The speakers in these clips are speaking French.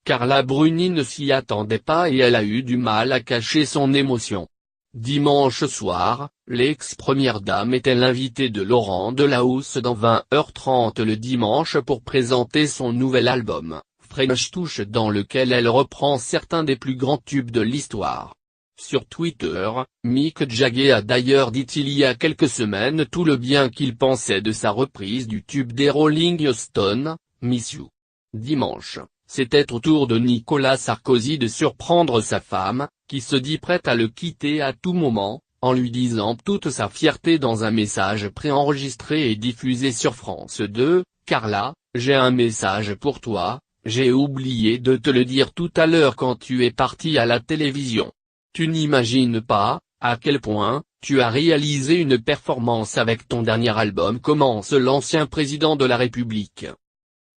Carla Bruni ne s'y attendait pas et elle a eu du mal à cacher son émotion. Dimanche soir, l'ex-première dame était l'invitée de Laurent Delahousse dans 20h30 le dimanche pour présenter son nouvel album, French Touch, dans lequel elle reprend certains des plus grands tubes de l'histoire. Sur Twitter, Mick Jagger a d'ailleurs dit il y a quelques semaines tout le bien qu'il pensait de sa reprise du tube des Rolling Stones, Miss You. Dimanche, c'était au tour de Nicolas Sarkozy de surprendre sa femme, qui se dit prête à le quitter à tout moment, en lui disant toute sa fierté dans un message préenregistré et diffusé sur France 2, « Carla, j'ai un message pour toi, j'ai oublié de te le dire tout à l'heure quand tu es partie à la télévision. Tu n'imagines pas, à quel point, tu as réalisé une performance avec ton dernier album », commence l'ancien président de la République.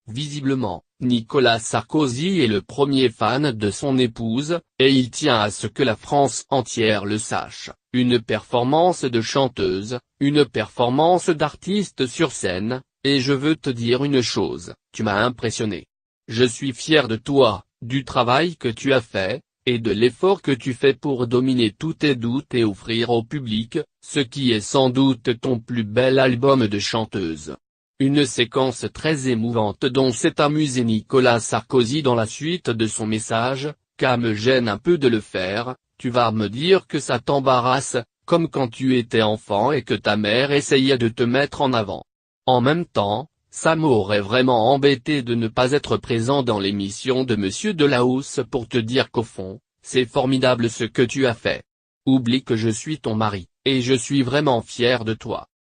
Visiblement, Nicolas Sarkozy est le premier fan de son épouse, et il tient à ce que la France entière le sache, une performance de chanteuse, une performance d'artiste sur scène, et je veux te dire une chose, tu m'as impressionné. Je suis fier de toi, du travail que tu as fait, et de l'effort que tu fais pour dominer tous tes doutes et offrir au public, ce qui est sans doute ton plus bel album de chanteuse. Une séquence très émouvante dont s'est amusé Nicolas Sarkozy dans la suite de son message, « Qu'à me gêne un peu de le faire, tu vas me dire que ça t'embarrasse, comme quand tu étais enfant et que ta mère essayait de te mettre en avant. En même temps, ça m'aurait vraiment embêté de ne pas être présent dans l'émission de Monsieur Delahousse pour te dire qu'au fond, c'est formidable ce que tu as fait. Oublie que je suis ton mari, et je suis vraiment fier de toi.